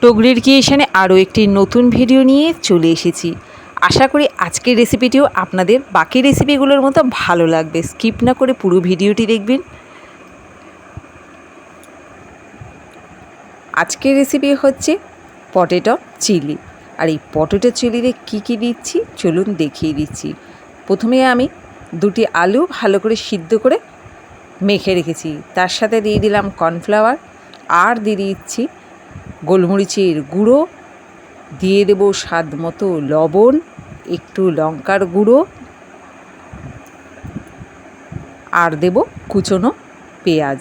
টগরির ক্রিয়েশনে আরও একটি নতুন ভিডিও নিয়ে চলে এসেছি। আশা করি আজকের রেসিপিটিও আপনাদের বাকি রেসিপিগুলোর মতো ভালো লাগবে। স্কিপ না করে পুরো ভিডিওটি দেখবেন। আজকের রেসিপি হচ্ছে পটেটো চিলি। আর এই পটেটো চিলিতে কী কী দিচ্ছি চলুন দেখিয়ে দিচ্ছি। প্রথমে আমি দুটি আলু ভালো করে সিদ্ধ করে মেখে রেখেছি, তার সাথে দিয়ে দিলাম কর্নফ্লাওয়ার, আর দিয়ে দিচ্ছি গোলমরিচের গুঁড়ো, দিয়ে দেব স্বাদ মতো লবণ, একটু লঙ্কার গুঁড়ো, আর দেব কুচনো পেঁয়াজ।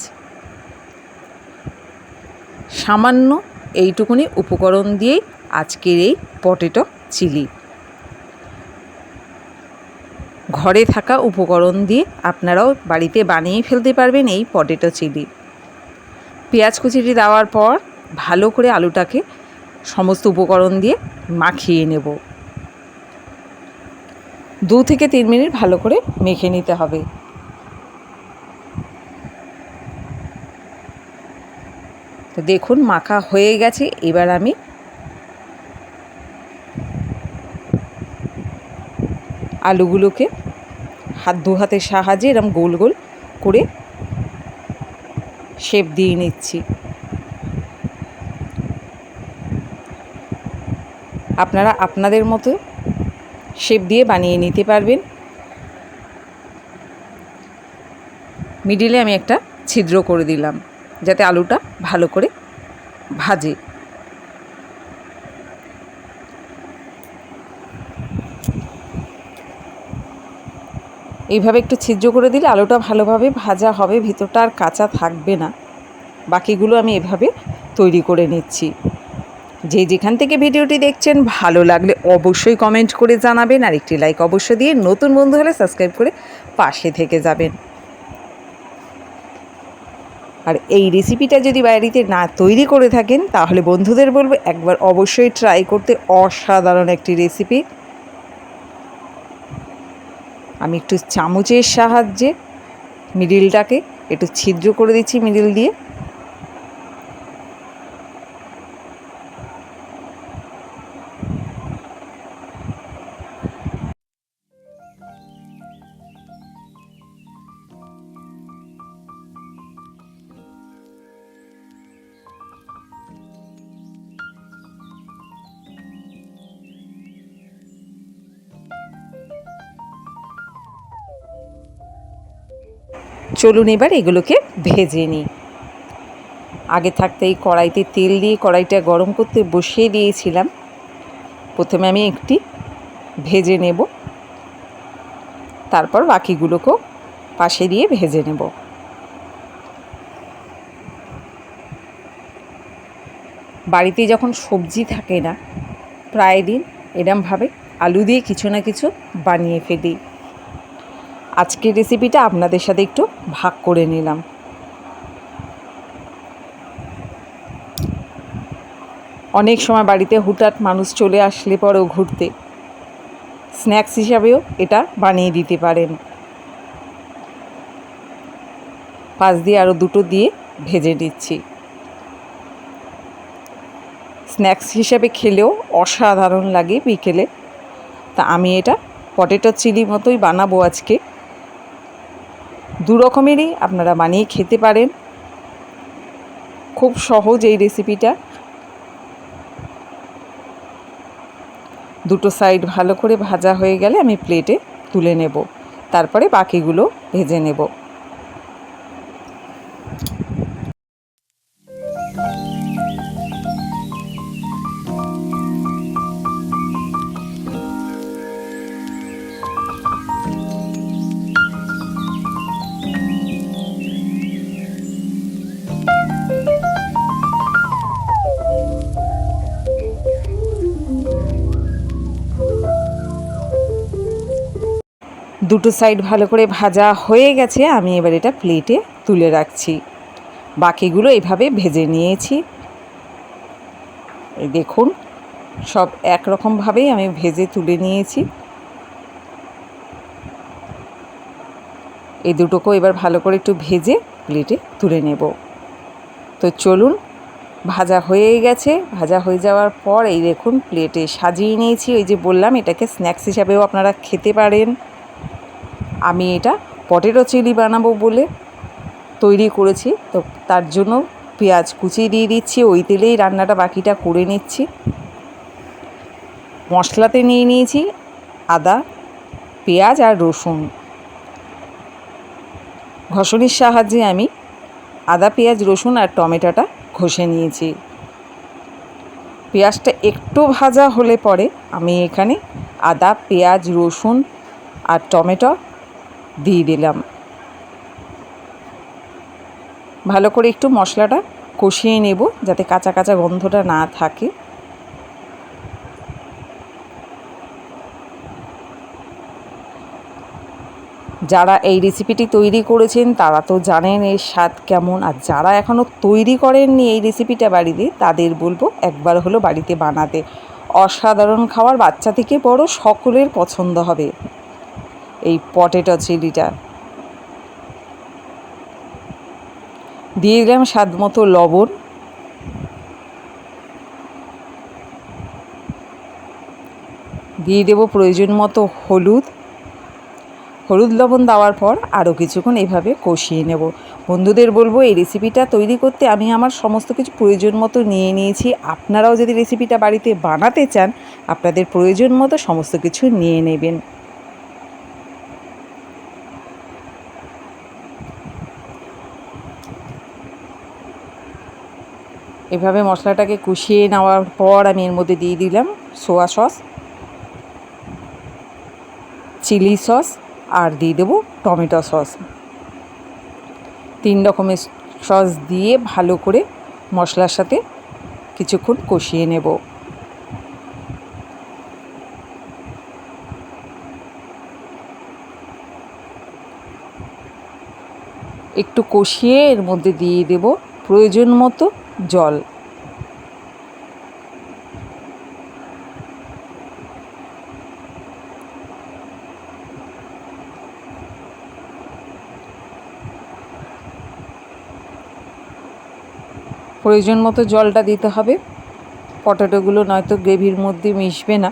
সামান্য এইটুকুনি উপকরণ দিয়েই আজকের এই পটেটো চিলি। ঘরে থাকা উপকরণ দিয়ে আপনারাও বাড়িতে বানিয়ে ফেলতে পারবেন এই পটেটো চিলি। পেঁয়াজ কুচিটি দেওয়ার পর ভালো করে আলুটাকে সমস্ত উপকরণ দিয়ে মাখিয়ে নেব। 2 থেকে 3 মিনিট ভালো করে মেখে নিতে হবে। তো দেখুন মাখা হয়ে গেছে। এবার আমি আলুগুলোকে দু হাতের সাহায্যে এরকম গোল গোল করে শেপ দিয়ে নিচ্ছি। আপনারা আপনাদের মতো শেপ দিয়ে বানিয়ে নিতে পারবেন। মিডিলে আমি একটা ছিদ্র করে দিলাম যাতে আলুটা ভালো করে ভাজে। এইভাবে একটু ছিদ্র করে দিলে আলুটা ভালোভাবে ভাজা হবে, ভিতরটা আর কাঁচা থাকবে না। বাকিগুলো আমি এভাবে তৈরি করে নিচ্ছি। যে যেখান থেকে ভিডিওটি দেখছেন ভালো লাগলে অবশ্যই কমেন্ট করে জানাবেন, আর একটি লাইক অবশ্যই দিয়ে নতুন বন্ধু হলে সাবস্ক্রাইব করে পাশে থেকে যাবেন। আর এই রেসিপিটা যদি বাড়িতে না তৈরি করে থাকেন তাহলে বন্ধুদের বলবো একবার অবশ্যই ট্রাই করতে। অসাধারণ একটি রেসিপি। আমি একটু চামচের সাহায্যে মিডিলটাকে একটু ছিদ্র করে দিচ্ছি মিডিল দিয়ে। চলুন এবার এগুলোকে ভেজে নিই। আগে থাকতেই কড়াইতে তেল দিয়ে কড়াইটা গরম করতে বসিয়ে দিয়েছিলাম। প্রথমে আমি একটি ভেজে নেব, তারপর বাকিগুলোকেও পাশে দিয়ে ভেজে নেব। বাড়িতে যখন সবজি থাকে না প্রায় দিন এরমভাবে আলু দিয়ে কিছু না কিছু বানিয়ে ফেলি। আজকের রেসিপিটা আপনাদের সাথে একটু ভাগ করে নিলাম। অনেক সময় বাড়িতে হুটহাট মানুষ চলে আসলে পরেও ঘুরতে স্ন্যাক্স হিসাবেও এটা বানিয়ে দিতে পারেন। পাশ দিয়ে আরও দুটো দিয়ে ভেজে নিচ্ছি। স্ন্যাক্স হিসাবে খেলেও অসাধারণ লাগে বিকেলে। তা আমি এটা পটেটো চিলি মতোই বানাবো আজকে। 2 রকমেরই আপনারা বানিয়ে খেতে পারেন। খুব সহজ এই রেসিপিটা। দুটো সাইড ভালো করে ভাজা হয়ে গেলে আমি প্লেটে তুলে নেব, তারপরে বাকিগুলো ভেজে নেব। দুটো সাইড ভালো করে ভাজা হয়ে গেছে। আমি এবার এটা প্লেটে তুলে রাখছি। বাকিগুলো এভাবে ভেজে নিয়েছি। এই দেখুন সব একরকমভাবেই আমি ভেজে তুলে নিয়েছি। এই দুটোকেও এবার ভালো করে একটু ভেজে প্লেটে তুলে নেব। তো চলুন ভাজা হয়ে গেছে। ভাজা হয়ে যাওয়ার পর এই দেখুন প্লেটে সাজিয়ে নিয়েছি। ওই যে বললাম এটাকে স্ন্যাক্স হিসাবেও আপনারা খেতে পারেন। আমি এটা পটেটো চিলি বানাবো বলে তৈরি করেছি, তো তার জন্য পেঁয়াজ কুচিয়ে দিয়ে দিচ্ছি। ওই তেলেই রান্নাটা বাকিটা করে নিচ্ছি। মশলাতে নিয়ে নিয়েছি আদা, পেঁয়াজ আর রসুন। ঘষণির সাহায্যে আমি আদা, পেঁয়াজ, রসুন আর টমেটোটা ঘষে নিয়েছি। পেঁয়াজটা একটু ভাজা হলে পরে আমি এখানে আদা, পেঁয়াজ, রসুন আর টমেটো দিয়ে দিলাম। ভালো করে একটু মশলাটা কষিয়ে নেব যাতে কাঁচা কাঁচা গন্ধটা না থাকে। যারা এই রেসিপিটি তৈরি করেছেন তারা তো জানেন এর স্বাদ কেমন, আর যারা এখনও তৈরি করেননি এই রেসিপিটা বাড়িতে তাদের বলবো একবার হলো বাড়িতে বানাতে। অসাধারণ খাবার, বাচ্চা থেকে বড় সকলের পছন্দ হবে এই পটেটো চিলিটা। দিয়ে দিলাম স্বাদ মতো লবণ, দিয়ে দেব প্রয়োজন মতো হলুদ। লবণ দেওয়ার পর আরও কিছুক্ষণ এইভাবে কষিয়ে নেব। বন্ধুদের বলবো এই রেসিপিটা তৈরি করতে আমি আমার সমস্ত কিছু প্রয়োজন মতো নিয়ে নিয়েছি। আপনারাও যদি রেসিপিটা বাড়িতে বানাতে চান আপনাদের প্রয়োজন মতো সমস্ত কিছু নিয়ে নেবেন। এভাবে মশলাটাকে কষিয়ে নেওয়ার পর আমি এর মধ্যে দিয়ে দিলাম সোয়া সস, চিলি সস আর দিয়ে দেবো টমেটো সস। 3 রকমের সস দিয়ে ভালো করে মশলার সাথে কিছুক্ষণ কষিয়ে নেব। একটু কষিয়ে এর মধ্যে দিয়ে দেব প্রয়োজন মতো জল। প্রয়োজন মতো জলটা দিতে হবে, পটেটোগুলো নয়তো গ্রেভির মধ্যে মিশবে না।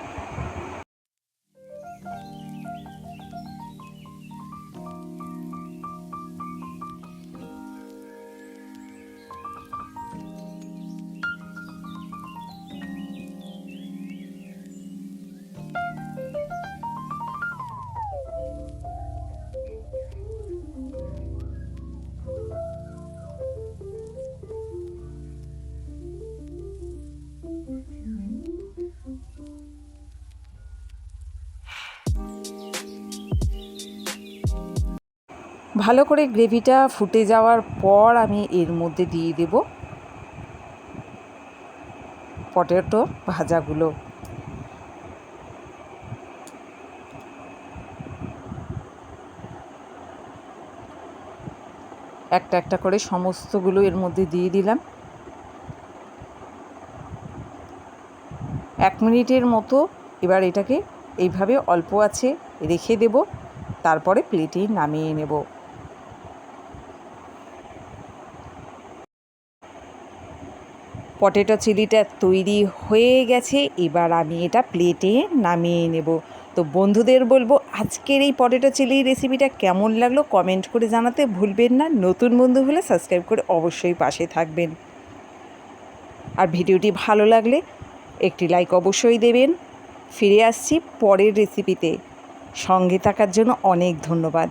ভালো করে গ্রেভিটা ফুটে যাওয়ার পর আমি এর মধ্যে দিয়ে দেব পটেটো ভাজাগুলো। একটা একটা করে সমস্তগুলো এর মধ্যে দিয়ে দিলাম। 1 মিনিটের মতো এবার এটাকে এইভাবে অল্প আঁচে রেখে দেব, তারপরে প্লেটে নামিয়ে নেব। পটেটো চিলিটা তৈরি হয়ে গেছে, এবার আমি এটা প্লেটে নামিয়ে নেব। তো বন্ধুদের বলবো আজকের এই পটেটো চিলি রেসিপিটা কেমন লাগলো কমেন্ট করে জানাতে ভুলবেন না। নতুন বন্ধু হলে সাবস্ক্রাইব করে অবশ্যই পাশে থাকবেন, আর ভিডিওটি ভালো লাগলে একটি লাইক অবশ্যই দেবেন। ফিরে আসছি পরের রেসিপিতে, সঙ্গে থাকার জন্য অনেক ধন্যবাদ।